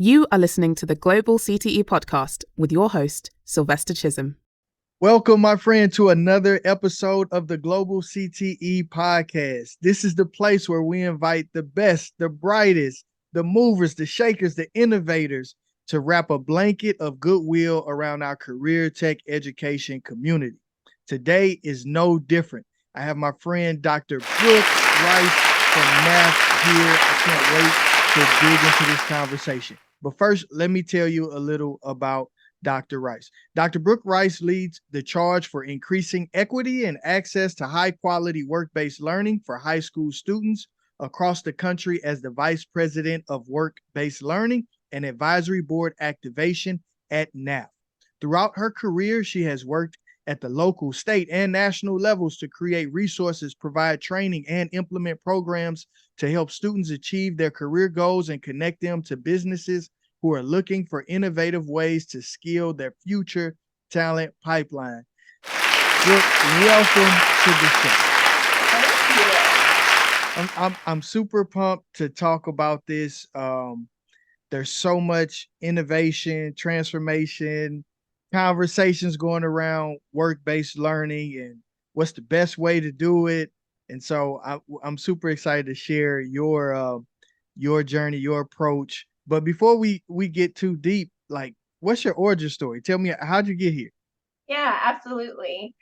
You are listening to the Global CTE Podcast with your host, Sylvester Chisom. Welcome, my friend, to another episode of the Global CTE Podcast. This is the place where we invite the best, the brightest, the movers, the shakers, the innovators to wrap a blanket of goodwill around our career tech education community. Today is no different. I have my friend, Dr. Brooke Rice from NAF here. I can't wait to dig into this conversation. But first, let me tell you a little about Dr. Rice. Dr. Brooke Rice leads the charge for increasing equity and access to high-quality work-based learning for high school students across the country as the Vice President of Work-Based Learning and Advisory Board Activation at NAF. Throughout her career, she has worked at the local, state, and national levels to create resources, provide training, and implement programs to help students achieve their career goals and connect them to businesses who are looking for innovative ways to scale their future talent pipeline. Brooke, welcome to the show. Thank you. I'm super pumped to talk about this. There's so much innovation, transformation, conversations going around work-based learning and what's the best way to do it. And so I'm super excited to share your journey, your approach. But before we get too deep, like, what's your origin story? Tell me, how'd you get here? Yeah, absolutely.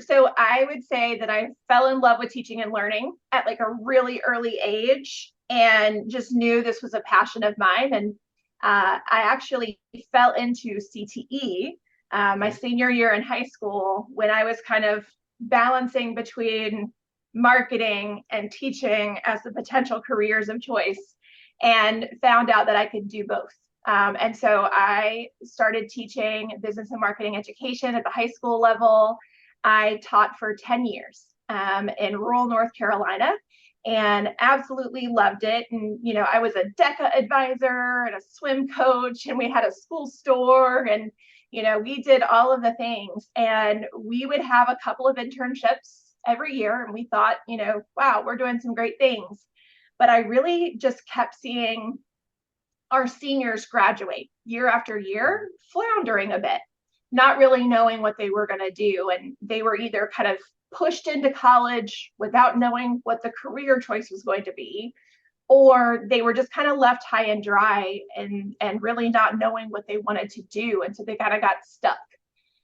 So I would say that I fell in love with teaching and learning at like a really early age and just knew this was a passion of mine. And I actually fell into CTE my senior year in high school when I was kind of balancing between marketing and teaching as the potential careers of choice, and found out that I could do both. And so I started teaching business and marketing education at the high school level. I taught for 10 years in rural North Carolina and absolutely loved it. And, you know, I was a DECA advisor and a swim coach, and we had a school store, and, you know, we did all of the things. And we would have a couple of internships every year. And we thought, you know, wow, we're doing some great things. But I really just kept seeing our seniors graduate year after year, floundering a bit, not really knowing what they were going to do. And they were either kind of pushed into college without knowing what the career choice was going to be, or they were just kind of left high and dry and really not knowing what they wanted to do. And so they kind of got stuck.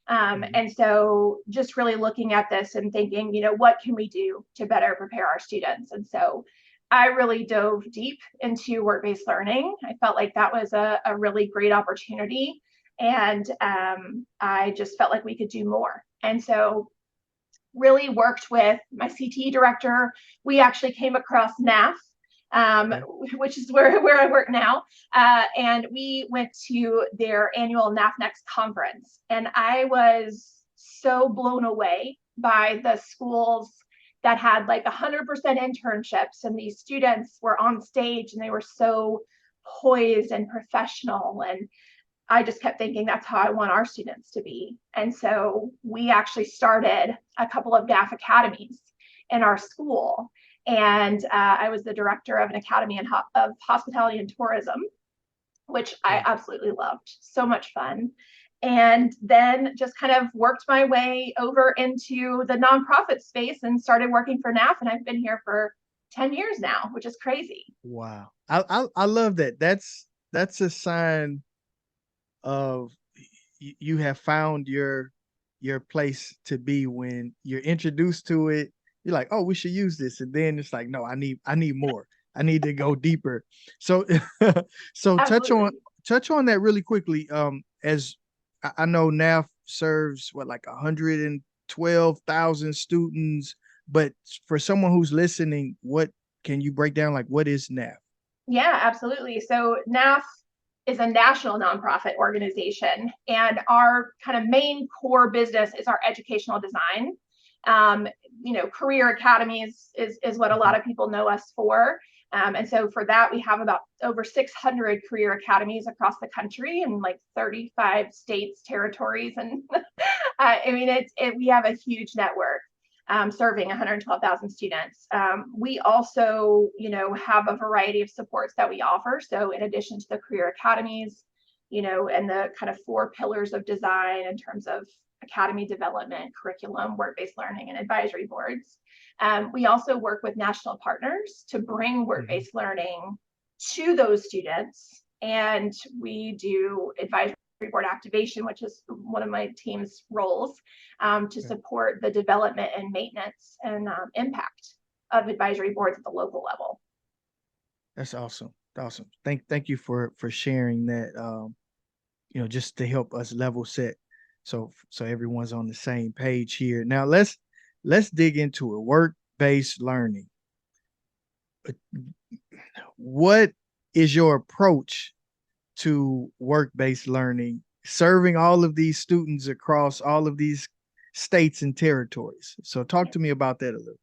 And so just really looking at this and thinking, you know, what can we do to better prepare our students? And so I really dove deep into work-based learning. I felt like that was a really great opportunity. And I just felt like we could do more. And so really worked with my CTE director. We actually came across NAF, which is where I work now. And we went to their annual NAF Next conference. And I was so blown away by the schools that had like 100% internships, and these students were on stage and they were so poised and professional. And I just kept thinking that's how I want our students to be. And so we actually started a couple of NAF academies in our school. And I was the director of an academy of hospitality and tourism, which I absolutely loved. So much fun. And then just kind of worked my way over into the nonprofit space and started working for NAF. And I've been here for 10 years now, which is crazy. Wow. I love that. That's a sign of you have found your place to be. When you're introduced to it, you're like, oh, we should use this. And then it's like, no, I need more. I need to go deeper. So touch on that really quickly. As I know NAF serves like 112,000 students, but for someone who's listening, what can you break down? Like, what is NAF? Yeah, absolutely. So NAF is a national nonprofit organization, and our kind of main core business is our educational design. You know, career academies is what a lot of people know us for. And so for that, we have about over 600 career academies across the country in like 35 states, territories. And I mean, we have a huge network. serving 112,000 students. We also, have a variety of supports that we offer. So in addition to the career academies, and the kind of 4 pillars of design in terms of academy development, curriculum, work-based learning, and advisory boards, we also work with national partners to bring work-based learning to those students. And we do advisory board activation, which is one of my team's roles, to support the development and maintenance and impact of advisory boards at the local level. That's awesome. Awesome. Thank you for sharing that. Just to help us level set, so everyone's on the same page here. Now let's dig into it. Work-based learning. What is your approach to work-based learning, serving all of these students across all of these states and territories? So talk to me about that a little.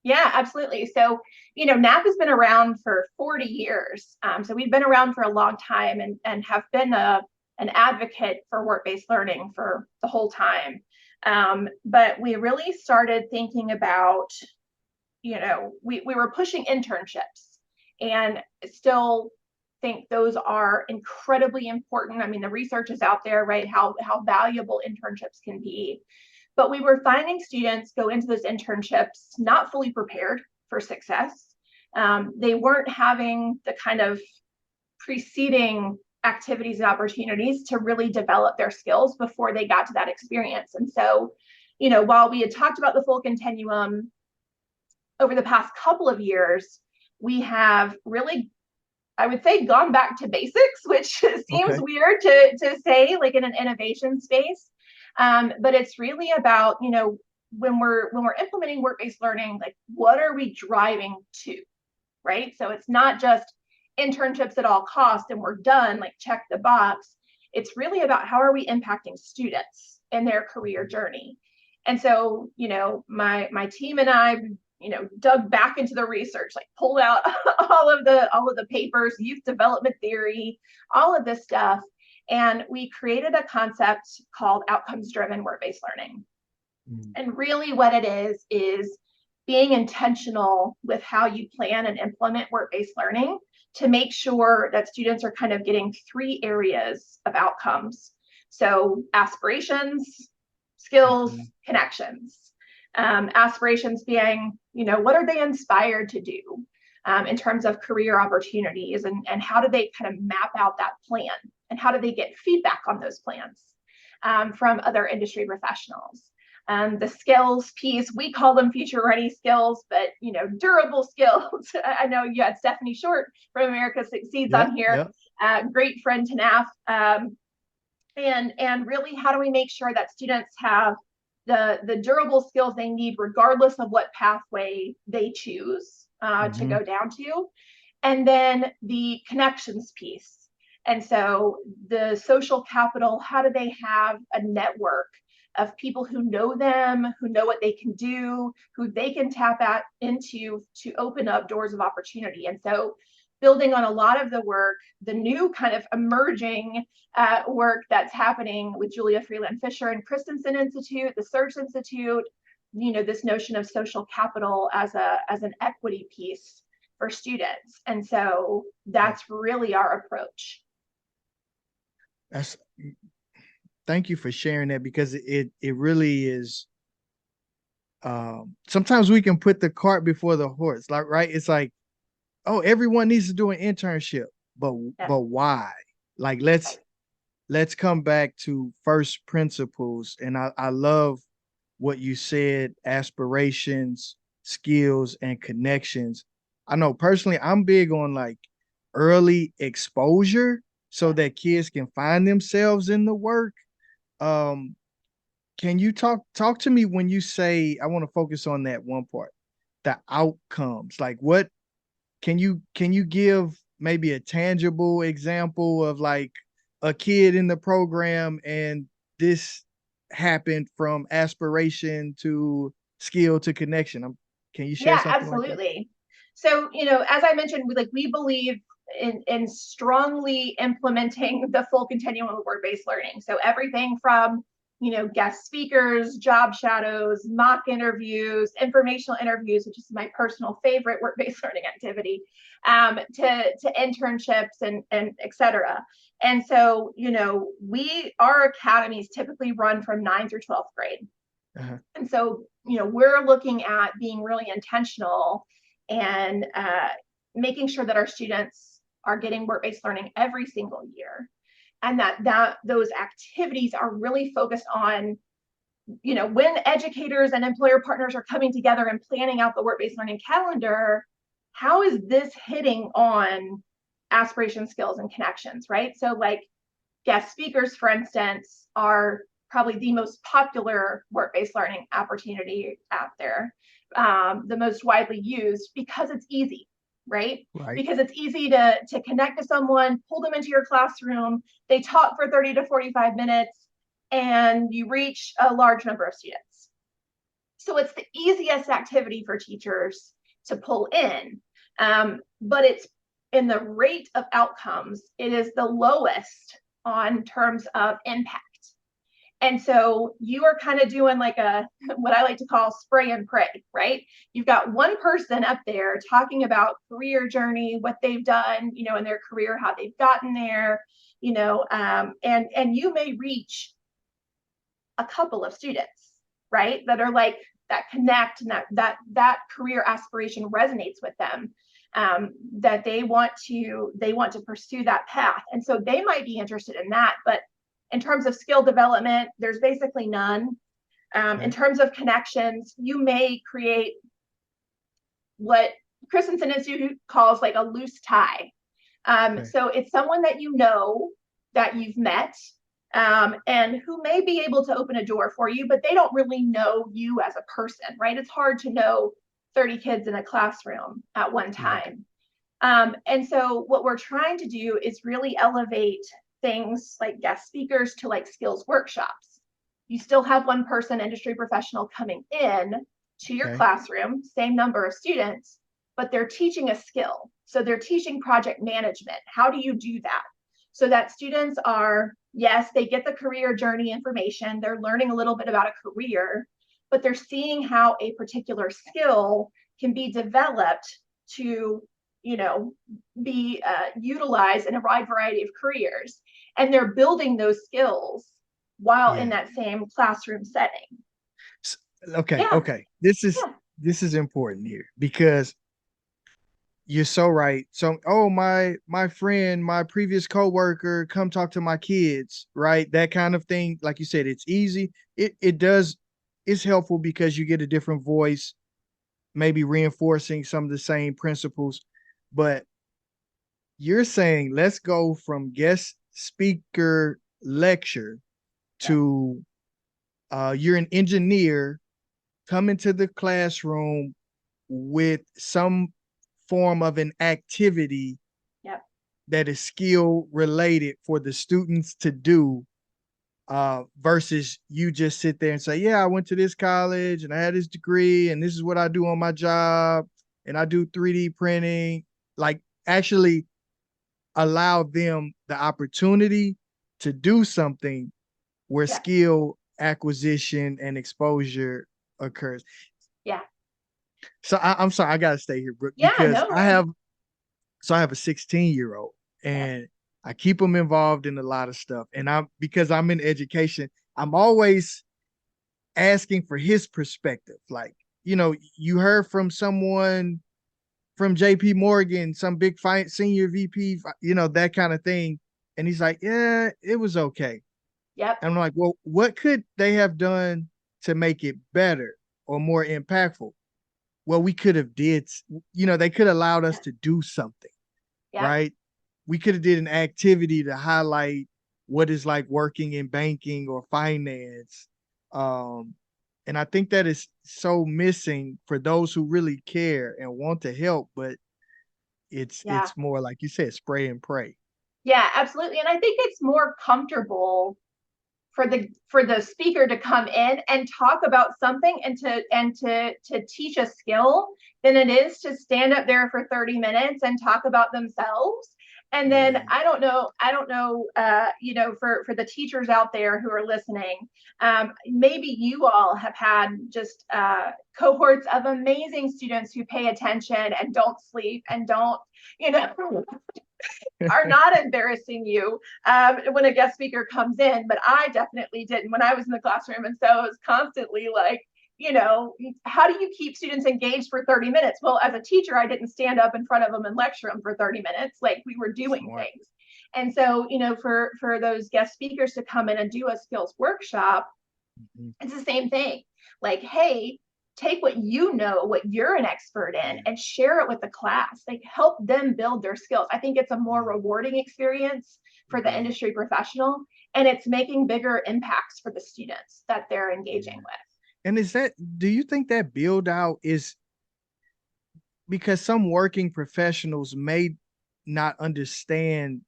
Yeah, absolutely. So, NAF has been around for 40 years. So we've been around for a long time and have been an advocate for work-based learning for the whole time. But we really started thinking about, we were pushing internships, and still think those are incredibly important. I mean, the research is out there, right? How valuable internships can be. But we were finding students go into those internships not fully prepared for success. They weren't having the kind of preceding activities and opportunities to really develop their skills before they got to that experience. And so, while we had talked about the full continuum over the past couple of years, we have really, I would say, gone back to basics, which seems weird to say, like in an innovation space. But it's really about, when we're implementing work-based learning, like, what are we driving to, right? So it's not just internships at all costs and we're done, like check the box. It's really about how are we impacting students in their career journey. And so, my team and I, dug back into the research, like pulled out all of the papers, youth development theory, all of this stuff. And we created a concept called outcomes-driven work-based learning. And really what it is being intentional with how you plan and implement work-based learning to make sure that students are kind of getting 3 areas of outcomes. So aspirations, skills, connections. Aspirations being, what are they inspired to do in terms of career opportunities, and how do they kind of map out that plan, and how do they get feedback on those plans from other industry professionals. The skills piece, we call them future ready skills, but durable skills. I know you had Stephanie Short from America Succeeds on here, great friend to NAF. And really, how do we make sure that students have the durable skills they need, regardless of what pathway they choose to go down to? And then the connections piece. And so the social capital, how do they have a network of people who know them, who know what they can do, who they can tap into to open up doors of opportunity. And so building on a lot of the work, the new kind of emerging work that's happening with Julia Freeland Fisher and Christensen Institute, the Search Institute, this notion of social capital as an equity piece for students. And so that's really our approach. Thank you for sharing that, because it really is. Sometimes we can put the cart before the horse, like, right? It's like, oh, everyone needs to do an internship, but why? Like, let's come back to first principles. And I love what you said: aspirations, skills, and connections. I know personally, I'm big on like early exposure so that kids can find themselves in the work. Can you talk to me when you say, I want to focus on that one part, the outcomes? Like, what can you give maybe a tangible example of like a kid in the program and this happened from aspiration to skill to connection? Can you share something absolutely. Like so, as I mentioned, we believe in strongly implementing the full continuum of work-based learning. So everything from, guest speakers, job shadows, mock interviews, informational interviews, which is my personal favorite work-based learning activity, to internships and et cetera. And so, our academies typically run from 9th through 12th grade. Uh-huh. And so, we're looking at being really intentional and making sure that our students are getting work-based learning every single year. And that those activities are really focused on, when educators and employer partners are coming together and planning out the work-based learning calendar, how is this hitting on aspiration, skills, and connections, right? So like guest speakers, for instance, are probably the most popular work-based learning opportunity out there, the most widely used because it's easy. Right? Because it's easy to connect to someone, pull them into your classroom, they talk for 30 to 45 minutes, and you reach a large number of students. So it's the easiest activity for teachers to pull in, but it's in the rate of outcomes, it is the lowest on terms of impact. And so you are kind of doing like what I like to call spray and pray, right? You've got one person up there talking about career journey, what they've done, in their career, how they've gotten there, and you may reach a couple of students, right? That are like that connect and that career aspiration resonates with them, that they want to pursue that path. And so they might be interested in that, but in terms of skill development, there's basically none. In terms of connections, you may create what Christensen Institute calls like a loose tie. So it's someone that that you've met, and who may be able to open a door for you, but they don't really know you as a person, right? It's hard to know 30 kids in a classroom at one time. And so what we're trying to do is really elevate things like guest speakers to like skills workshops. You still have one person, industry professional, coming in to your classroom, same number of students, but they're teaching a skill. So they're teaching project management. How do you do that? So that students are, yes, they get the career journey information. They're learning a little bit about a career, but they're seeing how a particular skill can be developed to be utilized in a wide variety of careers. And they're building those skills while in that same classroom setting. Okay. This is important here because you're so right. So, my friend, my previous coworker, come talk to my kids, right? That kind of thing. Like you said, it's easy. It's helpful because you get a different voice, maybe reinforcing some of the same principles. But you're saying let's go from guest speaker lecture to you're an engineer, come into the classroom with some form of an activity that is skill related for the students to do, versus you just sit there and say, I went to this college and I had this degree and this is what I do on my job and I do 3D printing. Like actually allow them the opportunity to do something where skill acquisition and exposure occurs. So I'm sorry, I gotta stay here, Brooke, because I have a 16-year-old and I keep them involved in a lot of stuff. And because I'm in education, I'm always asking for his perspective. Like, you heard from someone from JP Morgan, some big senior VP, that kind of thing. And he's like, it was okay. And I'm like, well, what could they have done to make it better or more impactful? Well, we could have they could have allowed us to do something, right? We could have did an activity to highlight what is like working in banking or finance. And I think that is so missing for those who really care and want to help, but it's more like you said, spray and pray. Yeah, absolutely. And I think it's more comfortable for the speaker to come in and talk about something and to teach a skill than it is to stand up there for 30 minutes and talk about themselves And then I don't know, for the teachers out there who are listening, maybe you all have had just cohorts of amazing students who pay attention and don't sleep and don't, are not embarrassing you when a guest speaker comes in, but I definitely didn't when I was in the classroom. And so it was constantly like, how do you keep students engaged for 30 minutes? Well, as a teacher, I didn't stand up in front of them and lecture them for 30 minutes. Like, we were doing things. And so, for those guest speakers to come in and do a skills workshop, it's the same thing. Like, hey, take what what you're an expert in, and share it with the class. Like, help them build their skills. I think it's a more rewarding experience for the industry professional, and it's making bigger impacts for the students that they're engaging with. And do you think that build out is because some working professionals may not understand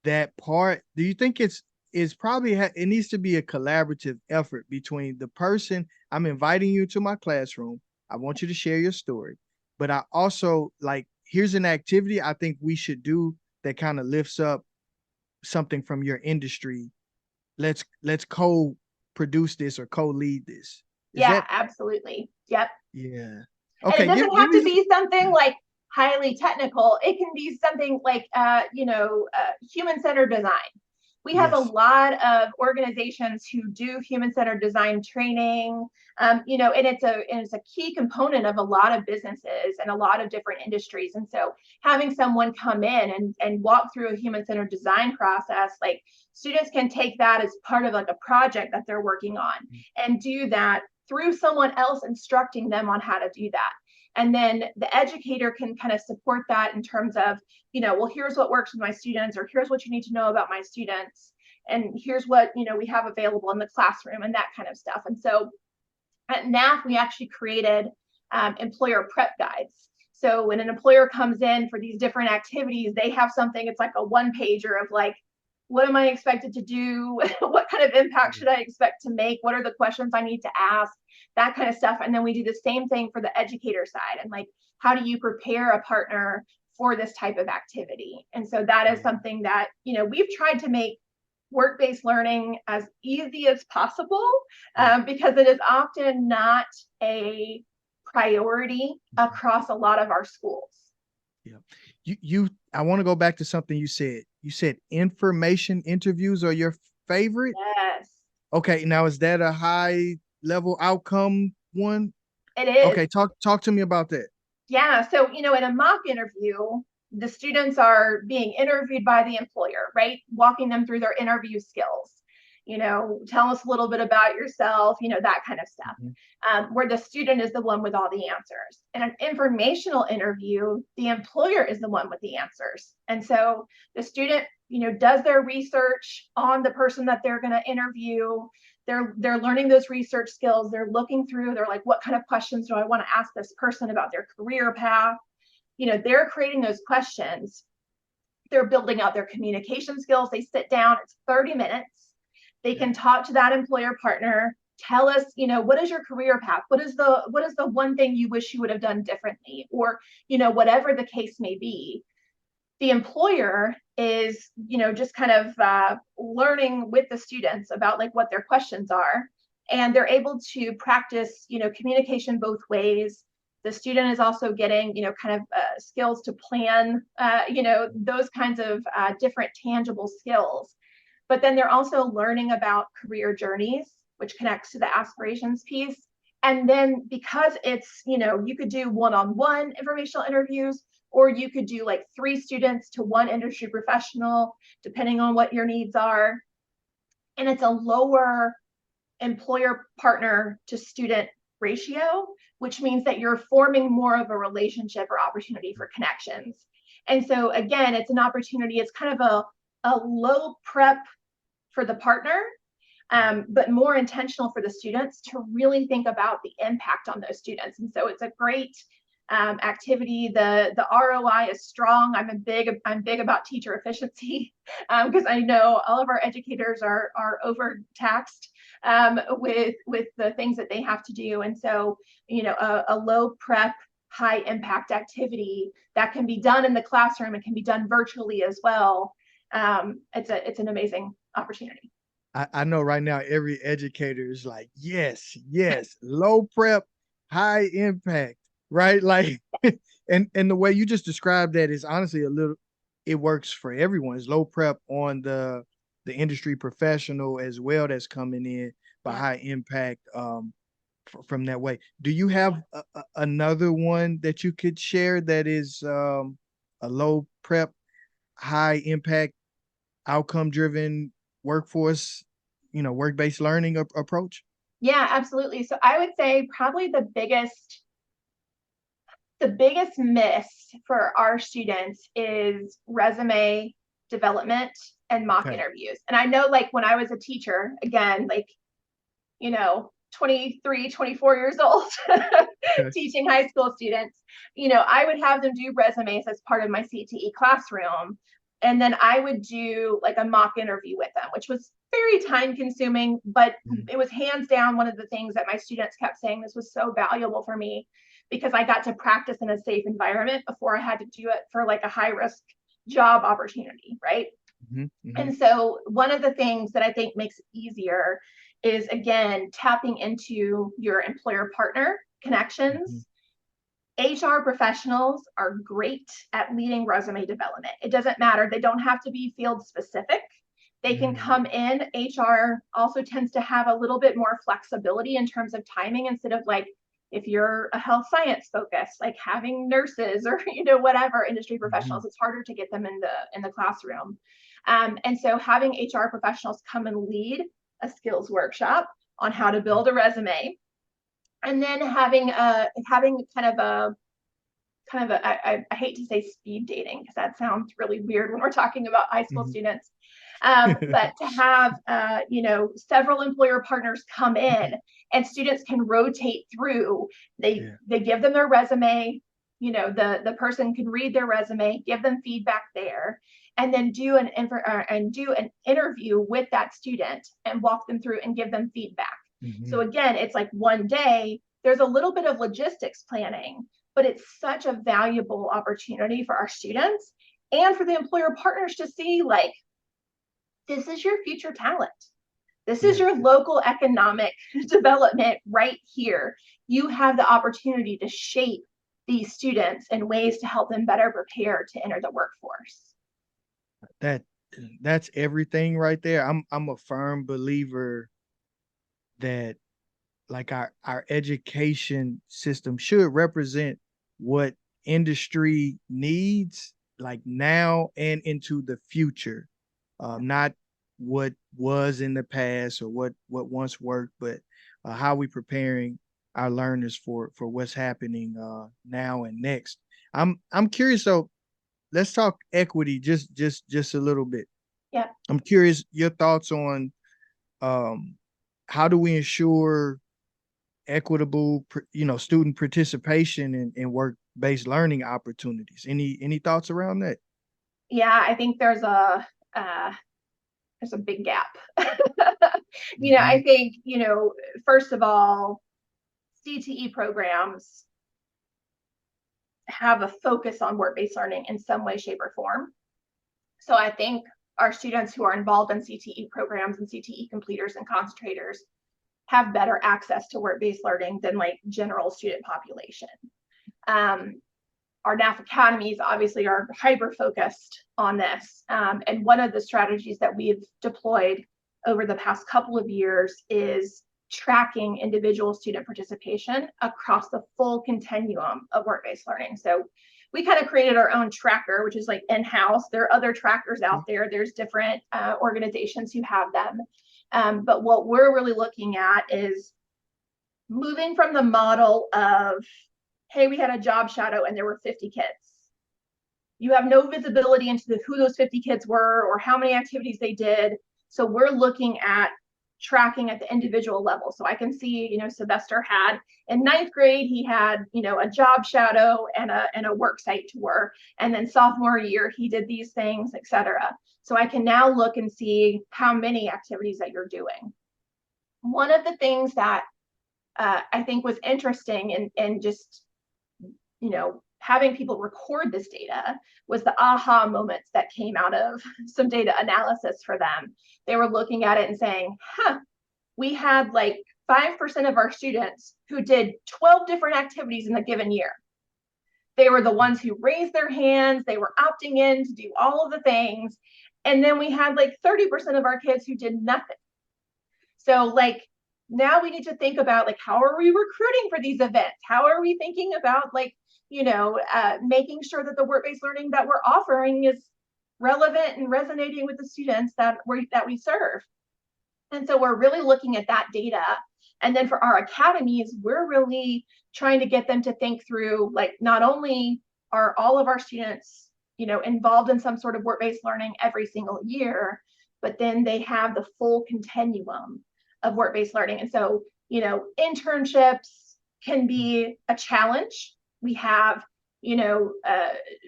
that part? Do you think it needs to be a collaborative effort between the person, I'm inviting you to my classroom, I want you to share your story, but I also, like, here's an activity I think we should do that kind of lifts up something from your industry. Let's co-produce this or co-lead this. Absolutely. Yep. Yeah. Okay. And it doesn't have to be something like highly technical. It can be something like, human-centered design. We have a lot of organizations who do human-centered design training, and it's a key component of a lot of businesses and a lot of different industries. And so having someone come in and walk through a human-centered design process, like, students can take that as part of like a project that they're working on and do that through someone else instructing them on how to do that. And then the educator can kind of support that in terms of, well, here's what works with my students, or here's what you need to know about my students, and here's what, we have available in the classroom, and that kind of stuff. And so at NAF, we actually created employer prep guides. So when an employer comes in for these different activities, they have something, it's like a one-pager of like, what am I expected to do? What kind of impact should I expect to make? What are the questions I need to ask? That kind of stuff. And then we do the same thing for the educator side. And like, how do you prepare a partner for this type of activity? And so that is something that, we've tried to make work-based learning as easy as possible, because it is often not a priority across a lot of our schools. Yeah. I want to go back to something you said. You said information interviews are your favorite? Yes. Okay. Now, is that a high level outcome one? It is. Okay. Talk to me about that. Yeah. So, in a mock interview, the students are being interviewed by the employer, right? Walking them through their interview skills. Tell us a little bit about yourself, that kind of stuff, where the student is the one with all the answers. In an informational interview, the employer is the one with the answers. And so the student, does their research on the person that they're going to interview. They're learning those research skills. They're looking through, they're like, what kind of questions do I want to ask this person about their career path? They're creating those questions. They're building out their communication skills. They sit down, it's 30 minutes. They can talk to that employer partner, tell us, what is your career path? What is the one thing you wish you would have done differently? Or, whatever the case may be. The employer is, just kind of learning with the students about like what their questions are. And they're able to practice, communication both ways. The student is also getting, kind of skills to plan, those kinds of different tangible skills. But then they're also learning about career journeys, which connects to the aspirations piece. And then because it's, you could do one-on-one informational interviews, or you could do like 3 students to 1 industry professional, depending on what your needs are. And it's a lower employer partner to student ratio, which means that you're forming more of a relationship or opportunity for connections. And so again, it's an opportunity, it's kind of a low prep for the partner, but more intentional for the students to really think about the impact on those students. And so it's a great activity. The ROI is strong. I'm big about teacher efficiency, because I know all of our educators are overtaxed with the things that they have to do. And so, a low prep, high impact activity that can be done in the classroom and can be done virtually as well. It's an amazing opportunity. I know right now every educator is like, yes, low prep, high impact, right? Like, and the way you just described that is honestly it works for everyone. It's low prep on the industry professional as well that's coming in, but high impact from that way. Do you have another one that you could share that is a low prep, high impact, outcome driven workforce, work-based learning approach? Yeah, absolutely. So I would say probably the biggest miss for our students is resume development and mock interviews. And I know, like, when I was a teacher, again, like, 23, 24 years old, teaching high school students, I would have them do resumes as part of my CTE classroom. And then I would do like a mock interview with them, which was very time consuming, but it was hands down one of the things that my students kept saying, this was so valuable for me because I got to practice in a safe environment before I had to do it for like a high risk job opportunity, right? And so one of the things that I think makes it easier is, again, tapping into your employer partner connections. HR professionals are great at leading resume development. It doesn't matter. They don't have to be field specific. They can come in. HR also tends to have a little bit more flexibility in terms of timing, instead of like, if you're a health science focus, like having nurses or, whatever industry professionals, it's harder to get them in the classroom. And so having HR professionals come and lead a skills workshop on how to build a resume, and then having kind of a I hate to say speed dating because that sounds really weird when we're talking about high school students, but to have several employer partners come in and students can rotate through. They give them their resume. The person can read their resume, give them feedback there, and then do an interview with that student and walk them through and give them feedback. So again, it's like one day. There's a little bit of logistics planning, but it's such a valuable opportunity for our students and for the employer partners to see, like, this is your future talent. This is your local economic development right here. You have the opportunity to shape these students in ways to help them better prepare to enter the workforce. That's everything right there. I'm a firm believer that, like, our education system should represent what industry needs, like now and into the future, not what was in the past or what once worked, but how we preparing our learners for what's happening now and next. I'm curious. So let's talk equity just a little bit. Yeah. I'm curious your thoughts on how do we ensure equitable, student participation in work-based learning opportunities. Any thoughts around that? Yeah, I think there's a big gap. I think, first of all, CTE programs have a focus on work-based learning in some way, shape, or form. So I think our students who are involved in CTE programs and CTE completers and concentrators have better access to work-based learning than like general student population. Our NAF academies obviously are hyper-focused on this. And one of the strategies that we've deployed over the past couple of years is tracking individual student participation across the full continuum of work-based learning. So we kind of created our own tracker, which is like in-house. There are other trackers out there. There's different organizations who have them. But what we're really looking at is moving from the model of, hey, we had a job shadow and there were 50 kids. You have no visibility into who those 50 kids were or how many activities they did. So we're looking at tracking at the individual level. So I can see, Sylvester had in 9th grade, he had, a job shadow and a work site tour. And then sophomore year, he did these things, et cetera. So I can now look and see how many activities that you're doing. One of the things that I think was interesting and just having people record this data was the aha moments that came out of some data analysis for them. They were looking at it and saying, we had like 5% of our students who did 12 different activities in a given year. They were the ones who raised their hands. They were opting in to do all of the things. And then we had like 30% of our kids who did nothing. So like, now we need to think about like, how are we recruiting for these events? How are we thinking about like, making sure that the work-based learning that we're offering is relevant and resonating with the students that we serve. And so we're really looking at that data. And then for our academies, we're really trying to get them to think through, like, not only are all of our students, involved in some sort of work-based learning every single year, but then they have the full continuum of work-based learning. And so, internships can be a challenge. We have,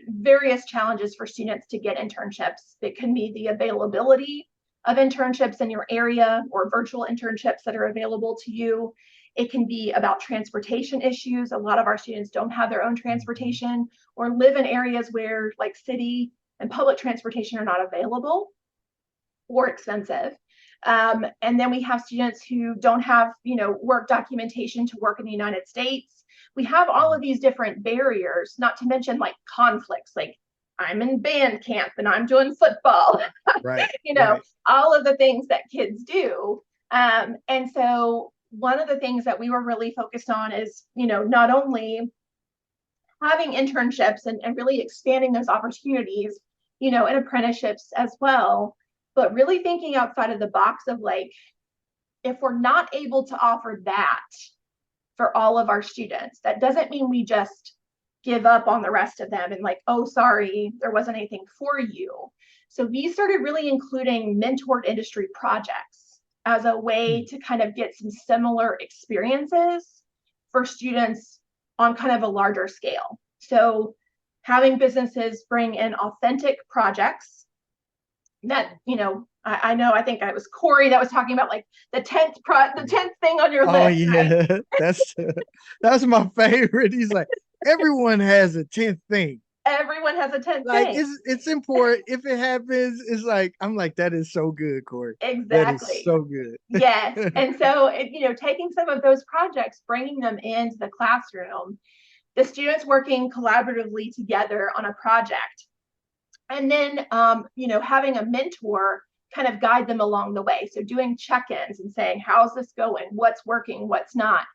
various challenges for students to get internships. It can be the availability of internships in your area or virtual internships that are available to you. It can be about transportation issues. A lot of our students don't have their own transportation or live in areas where like city and public transportation are not available or expensive. And then we have students who don't have, work documentation to work in the United States. We have all of these different barriers, not to mention like conflicts, like I'm in band camp and I'm doing football, right. all of the things that kids do. And so one of the things that we were really focused on is, not only having internships and really expanding those opportunities, and apprenticeships as well, but really thinking outside of the box of like, if we're not able to offer that for all of our students, that doesn't mean we just give up on the rest of them and like, oh, sorry, there wasn't anything for you. So we started really including mentored industry projects as a way to kind of get some similar experiences for students on kind of a larger scale. So having businesses bring in authentic projects that, I think it was Corey that was talking about like the 10th thing on your list. Oh yeah, right? that's my favorite. He's like, everyone has a 10th thing. Everyone has a 10th like thing. It's important. If it happens, it's like, I'm like, that is so good, Corey. Exactly. That is so good. Yes. And so, taking some of those projects, bringing them into the classroom, the students working collaboratively together on a project, and then, having a mentor kind of guide them along the way. So doing check-ins and saying, how's this going? What's working? What's not?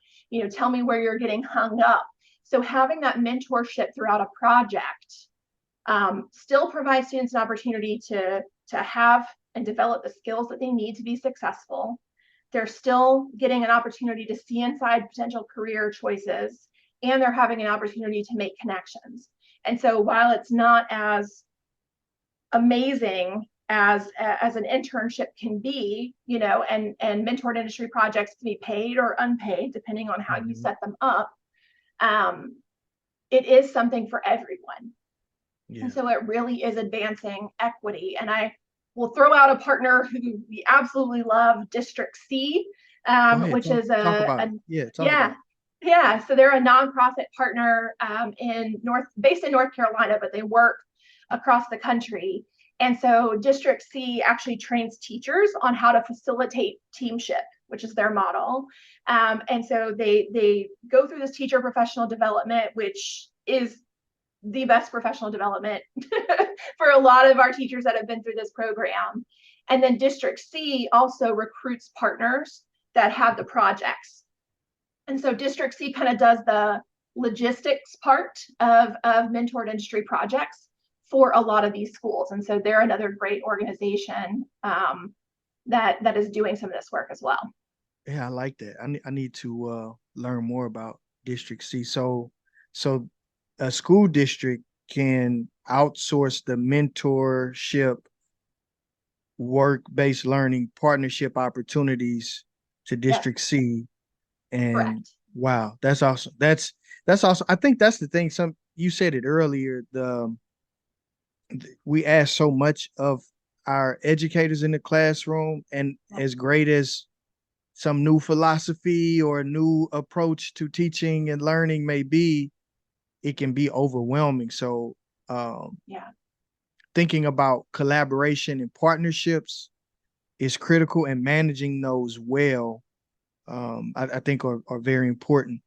Tell me where you're getting hung up. So having that mentorship throughout a project still provides students an opportunity to have and develop the skills that they need to be successful. They're still getting an opportunity to see inside potential career choices, and they're having an opportunity to make connections. And so while it's not as amazing as an internship can be, and mentored industry projects can be paid or unpaid, depending on how you set them up, it is something for everyone. Yeah. And so it really is advancing equity. And I will throw out a partner who we absolutely love, District C, which is so they're a nonprofit partner based in North Carolina, but they work across the country. And so District C actually trains teachers on how to facilitate teamship, which is their model. And so they go through this teacher professional development, which is the best professional development for a lot of our teachers that have been through this program. And then District C also recruits partners that have the projects. And so District C kind of does the logistics part of mentored industry projects for a lot of these schools. And so they're another great organization that is doing some of this work as well. Yeah, I like that. I need to learn more about District C. So a school district can outsource the mentorship, work-based learning, partnership opportunities to District C. And correct. Wow, that's awesome. That's awesome. I think that's the thing. You said it earlier, we ask so much of our educators in the classroom, and as great as some new philosophy or new approach to teaching and learning may be, it can be overwhelming. So Yeah. thinking about collaboration and partnerships is critical, and managing those well, I think are very important.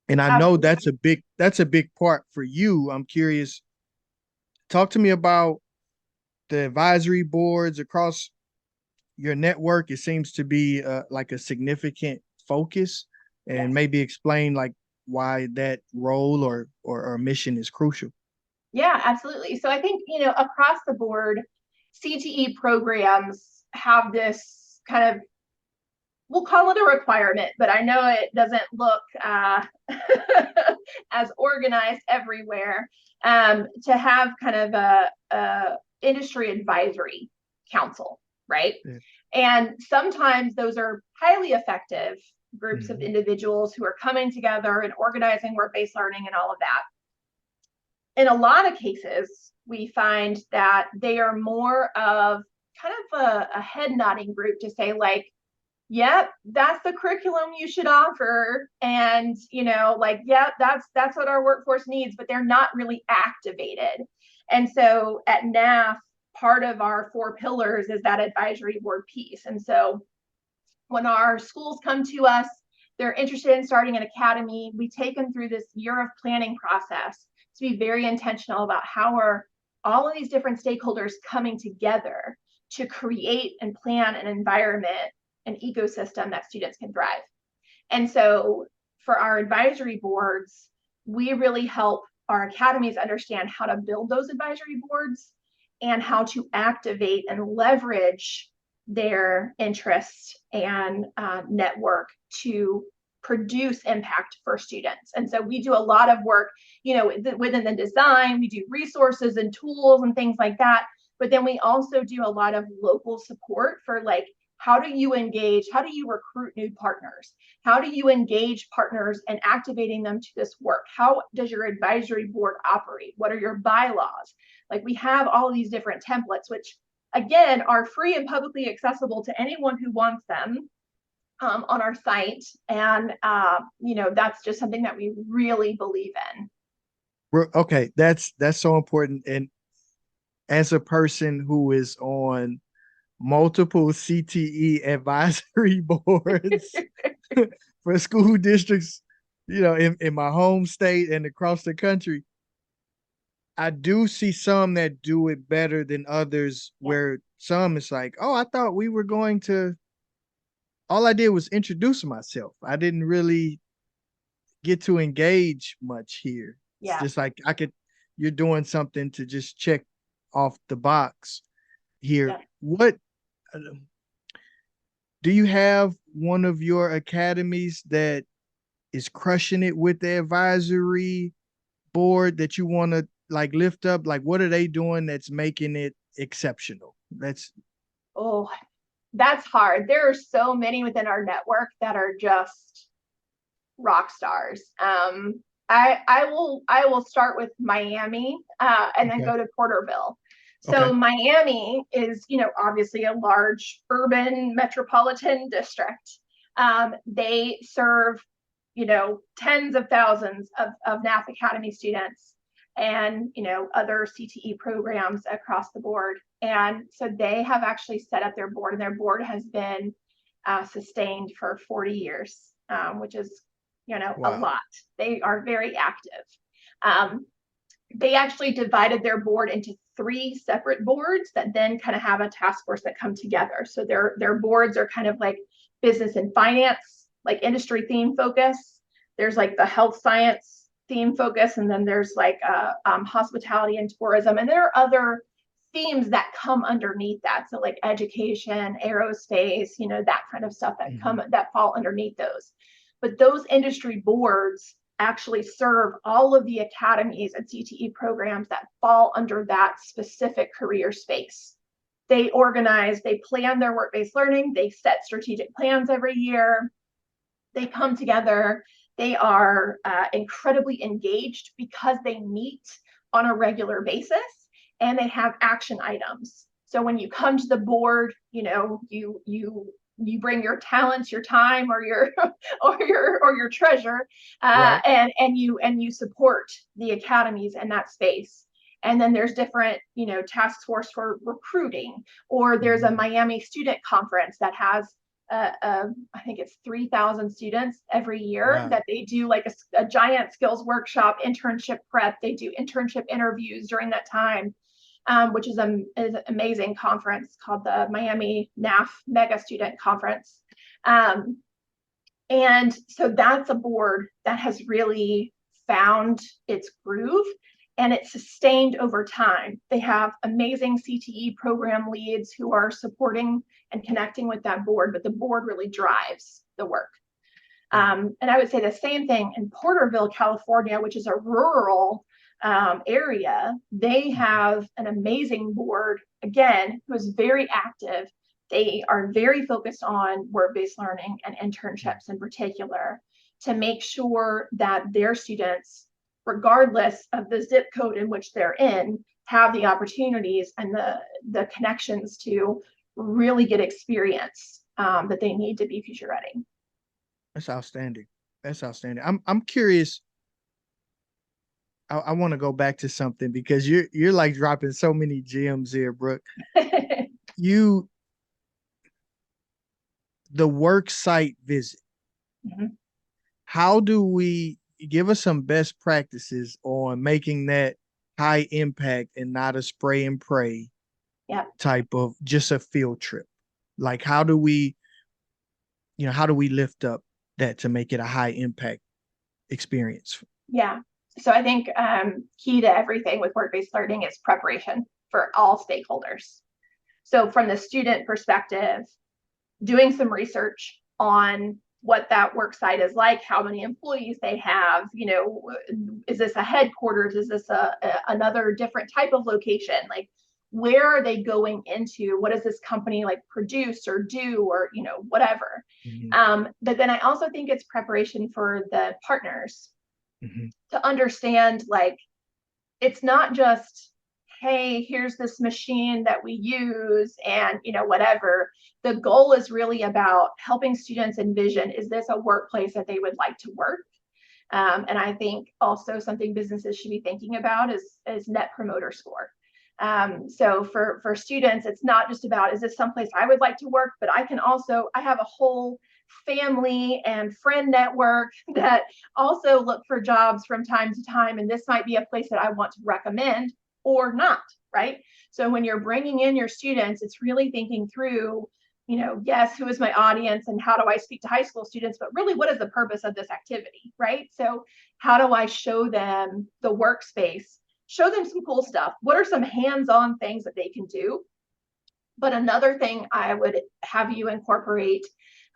And I know Absolutely. that's a big part for you. I'm curious. Talk to me about the advisory boards across your network. It seems to be like a significant focus, and Yes. maybe explain like why that role or mission is crucial. Yeah, absolutely. So I think, across the board, CTE programs have this kind of, we'll call it a requirement, but I know it doesn't look as organized everywhere, to have kind of a industry advisory council, right? Yeah. And sometimes those are highly effective groups of Mhm. individuals who are coming together and organizing work-based learning and all of that. In a lot of cases, we find that they are more of kind of a head nodding group to say, like, yep, that's the curriculum you should offer. And, yep, that's what our workforce needs, but they're not really activated. And so at NAF, part of our 4 pillars is that advisory board piece. And so when our schools come to us, they're interested in starting an academy, we take them through this year of planning process to be very intentional about how are all of these different stakeholders coming together to create and plan an environment, an ecosystem that students can thrive. And so for our advisory boards, we really help our academies understand how to build those advisory boards and how to activate and leverage their interests and network to produce impact for students. And so we do a lot of work, within the design, we do resources and tools and things like that. But then we also do a lot of local support for, like, how do you engage? How do you recruit new partners? How do you engage partners and activating them to this work? How does your advisory board operate? What are your bylaws? Like, we have all of these different templates, which again are free and publicly accessible to anyone who wants them, on our site. And, that's just something that we really believe in. Okay, that's so important. And as a person who is on multiple CTE advisory boards for school districts, in my home state and across the country, I do see some that do it better than others, Yeah. where some it's like, oh, I thought we were going to, all I did was introduce myself. I didn't really get to engage much here. It's Yeah. just like you're doing something to just check off the box here. Yeah. What do you have one of your academies that is crushing it with the advisory board that you want to like lift up? Like, what are they doing that's making it exceptional? Oh, that's hard. There are so many within our network that are just rock stars. I will start with Miami, and then Okay. go to Porterville. Okay. So Miami is, obviously a large urban metropolitan district. They serve, tens of thousands of NAF Academy students and, other CTE programs across the board. And so they have actually set up their board, and their board has been sustained for 40 years, which is, a Wow. lot. They are very active. They actually divided their board into 3 separate boards that then kind of have a task force that come together. So their boards are kind of like business and finance, like industry theme focus. There's like the health science theme focus, and then there's like hospitality and tourism, and there are other themes that come underneath that. So like education, aerospace, that kind of stuff that fall underneath those. But those industry boards actually serve all of the academies and CTE programs that fall under that specific career space. They organize, they plan their work-based learning, they set strategic plans every year, they come together, they are incredibly engaged because they meet on a regular basis, and they have action items. So when you come to the board, you you bring your talents, your time, or your or your treasure, Right. and you support the academies in that space. And then there's different, task force for recruiting, or there's a Miami student conference that has I think it's 3,000 students every year. Wow. That they do like a giant skills workshop, internship prep. They do internship interviews during that time, which is an amazing conference called the Miami NAF Mega Student Conference. And so that's a board that has really found its groove, and it's sustained over time. They have amazing CTE program leads who are supporting and connecting with that board, but the board really drives the work. And I would say the same thing in Porterville, California, which is a rural area. They have an amazing board, again, who is very active. They are very focused on work-based learning and internships in particular, to make sure that their students, regardless of the zip code in which they're in, have the opportunities and the connections to really get experience that they need to be future ready. That's outstanding. That's outstanding. I'm curious. I want to go back to something because you're like dropping so many gems here, Brooke. The work site visit. Mhm. How do we give us some best practices on making that high impact and not a spray and pray type of just a field trip? Like how do we lift up that to make it a high impact experience? Yeah. So I think key to everything with work-based learning is preparation for all stakeholders. So from the student perspective, doing some research on what that work site is like, how many employees they have, is this a headquarters? Is this another different type of location? Like, where are they going into? What does this company like produce or do, or, whatever. But then I also think it's preparation for the partners to understand, like, it's not just, hey, here's this machine that we use and, whatever. The goal is really about helping students envision, is this a workplace that they would like to work? And I think also something businesses should be thinking about is net promoter score. So for students, it's not just about, is this someplace I would like to work, but I have a whole family and friend network that also look for jobs from time to time. And this might be a place that I want to recommend or not, right? So when you're bringing in your students, it's really thinking through, yes, who is my audience and how do I speak to high school students, but really what is the purpose of this activity, right? So how do I show them the workspace, show them some cool stuff? What are some hands-on things that they can do? But another thing I would have you incorporate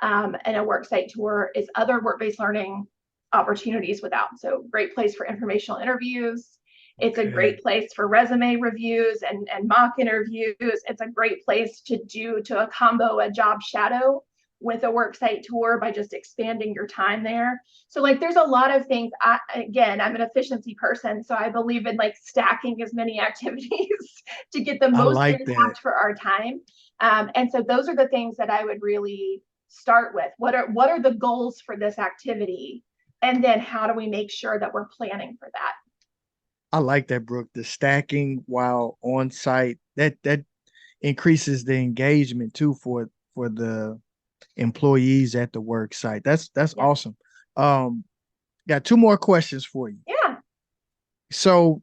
in a worksite tour is other work-based learning opportunities without. So great place for informational interviews. It's a great place for resume reviews and mock interviews. It's a great place to combo a job shadow with a worksite tour by just expanding your time there. So like there's a lot of things. I'm an efficiency person, so I believe in like stacking as many activities to get the most impact for our time. And so those are the things that I would really start with. What are the goals for this activity? And then how do we make sure that we're planning for that? I like that, Brooke. The stacking while on site, that increases the engagement too for the employees at the work site. That's awesome. Got two more questions for you. Yeah. So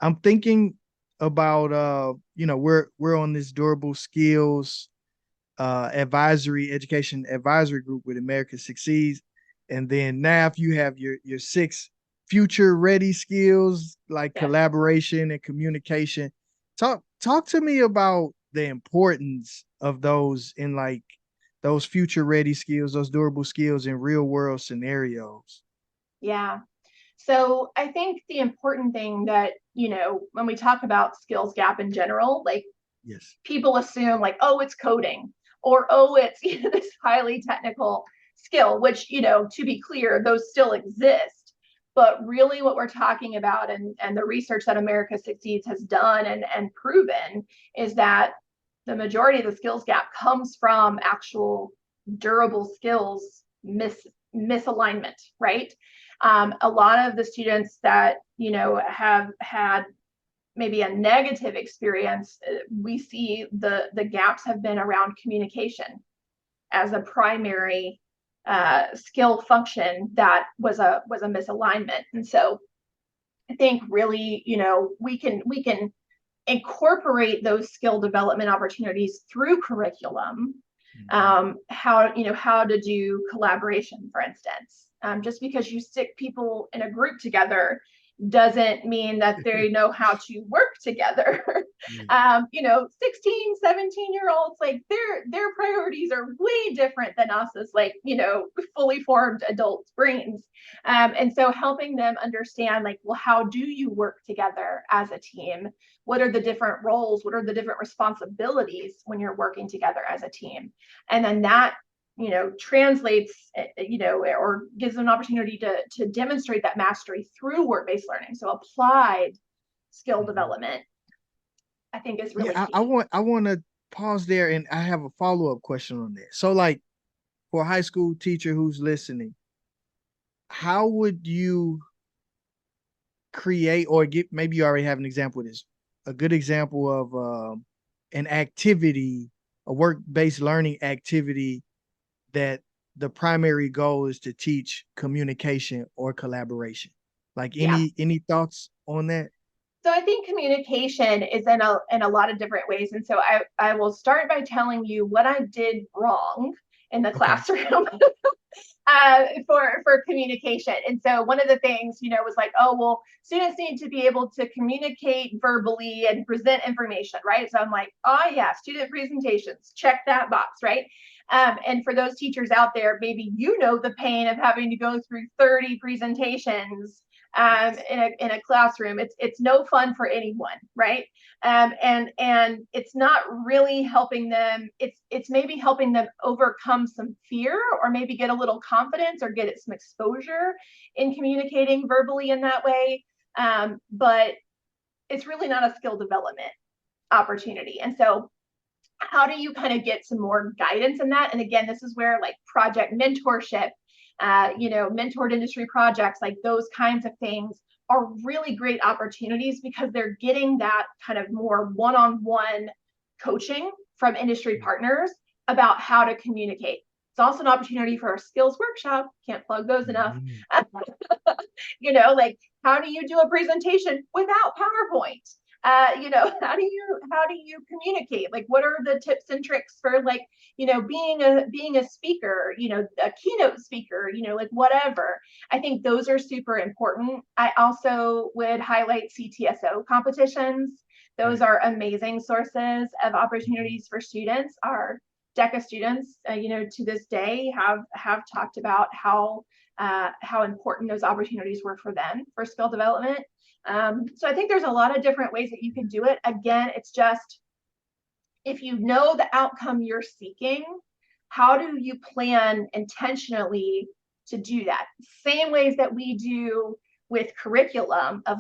I'm thinking about we're on this durable skills education advisory group with America Succeeds. And then NAF, you have your 6 future ready skills like collaboration and communication. Talk to me about the importance of those in like those future ready skills, those durable skills in real world scenarios. Yeah. So I think the important thing that, when we talk about skills gap in general, like people assume like, oh, it's coding, or, oh, it's this highly technical skill, which, to be clear, those still exist. But really what we're talking about and the research that America Succeeds has done and proven is that the majority of the skills gap comes from actual durable skills misalignment, right? A lot of the students that, have had maybe a negative experience, we see the gaps have been around communication as a primary skill function that was a misalignment. And so I think really, we can incorporate those skill development opportunities through curriculum. How to do collaboration, for instance. Just because you stick people in a group together doesn't mean that they know how to work together. 16, 17-year-olds, like their priorities are way different than us as fully formed adult brains. And so helping them understand how do you work together as a team? What are the different roles? What are the different responsibilities when you're working together as a team? And then that translates, or gives them an opportunity to demonstrate that mastery through work-based learning. So applied skill development, I think, is really key. I want to pause there, and I have a follow-up question on that. So for a high school teacher who's listening, how would you create, or maybe you already have an example of this, a good example of an activity, a work-based learning activity that the primary goal is to teach communication or collaboration? Any thoughts on that? So I think communication is in a lot of different ways. And so I will start by telling you what I did wrong in the classroom for communication. And so one of the things, was students need to be able to communicate verbally and present information, right? So I'm like, oh yeah, student presentations, check that box, right? And for those teachers out there, maybe the pain of having to go through 30 presentations in a classroom. It's no fun for anyone, right? And it's not really helping them. It's maybe helping them overcome some fear, or maybe get a little confidence, or get some exposure in communicating verbally in that way. But it's really not a skill development opportunity. And so how do you kind of get some more guidance in that? And again, this is where project mentorship, mentored industry projects, those kinds of things are really great opportunities, because they're getting that kind of more one-on-one coaching from industry partners about how to communicate. It's also an opportunity for a skills workshop. Can't plug those enough. How do you do a presentation without PowerPoint? How do you communicate? What are the tips and tricks for being a speaker, a keynote speaker, whatever. I think those are super important. I also would highlight CTSO competitions. Those are amazing sources of opportunities for students. Our DECA students, to this day have talked about how important those opportunities were for them for skill development. So I think there's a lot of different ways that you can do it. Again, it's just, if you know the outcome you're seeking, how do you plan intentionally to do that? Same ways that we do with curriculum of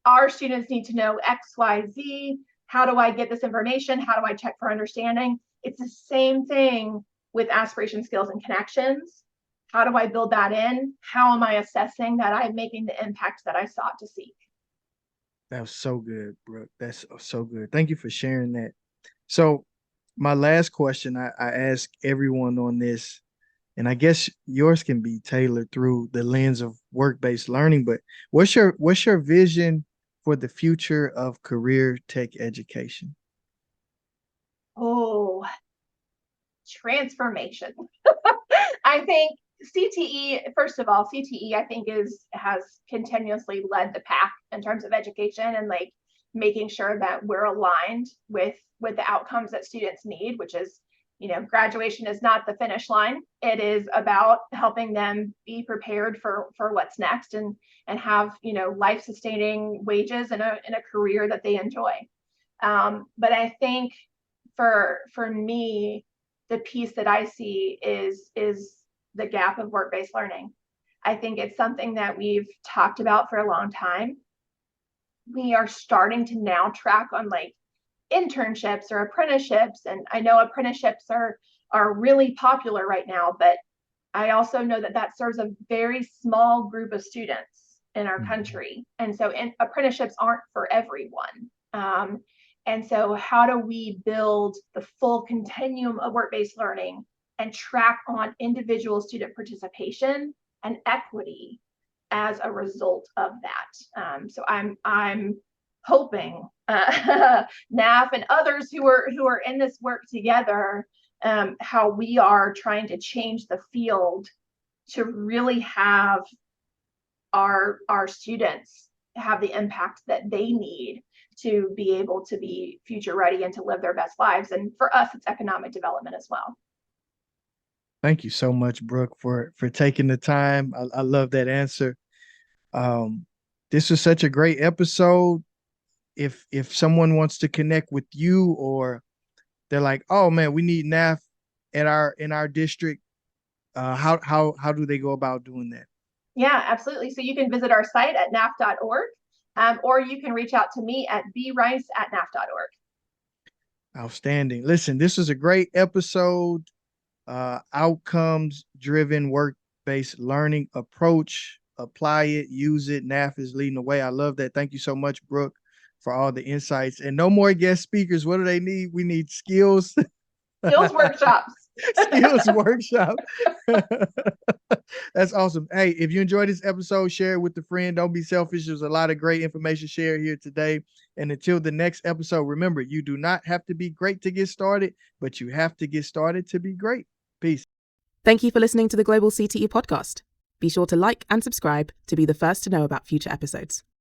our students need to know X, Y, Z. How do I get this information? How do I check for understanding? It's the same thing with aspiration, skills, and connections. How do I build that in? How am I assessing that I'm making the impact that I sought to seek? That was so good, Brooke. That's so good. Thank you for sharing that. So my last question, I ask everyone on this, and I guess yours can be tailored through the lens of work-based learning, but what's your vision for the future of career tech education? Oh, transformation. I think CTE, first of all, CTE, I think has continuously led the pack in terms of education, and making sure that we're aligned with the outcomes that students need, which is, graduation is not the finish line. It is about helping them be prepared for what's next, and have, life-sustaining wages in a career that they enjoy. But I think for me, the piece that I see is the gap of work-based learning. I think it's something that we've talked about for a long time. We are starting to now track on internships or apprenticeships. And I know apprenticeships are really popular right now, but I also know that serves a very small group of students in our country. And so apprenticeships aren't for everyone. And so how do we build the full continuum of work-based learning and track on individual student participation and equity as a result of that? So I'm hoping NAF and others who are in this work together, how we are trying to change the field to really have our students have the impact that they need to be able to be future ready and to live their best lives. And for us, it's economic development as well. Thank you so much, Brooke, for taking the time. I love that answer. This was such a great episode. If someone wants to connect with you, or they're like, oh man, we need NAF in our district, how do they go about doing that? Yeah, absolutely. So you can visit our site at naf.org, or you can reach out to me at brice@naf.org. Outstanding. Listen, this was a great episode. Outcomes driven work-based learning approach. Apply it, use it. NAF is leading the way. I love that. Thank you so much, Brooke, for all the insights. And no more guest speakers. What do they need? We need skills. Skills workshops. Skills workshop. That's awesome. Hey, if you enjoyed this episode, share it with a friend. Don't be selfish. There's a lot of great information shared here today. And until the next episode, remember, you do not have to be great to get started, but you have to get started to be great. Peace. Thank you for listening to the Global CTE Podcast. Be sure to like and subscribe to be the first to know about future episodes.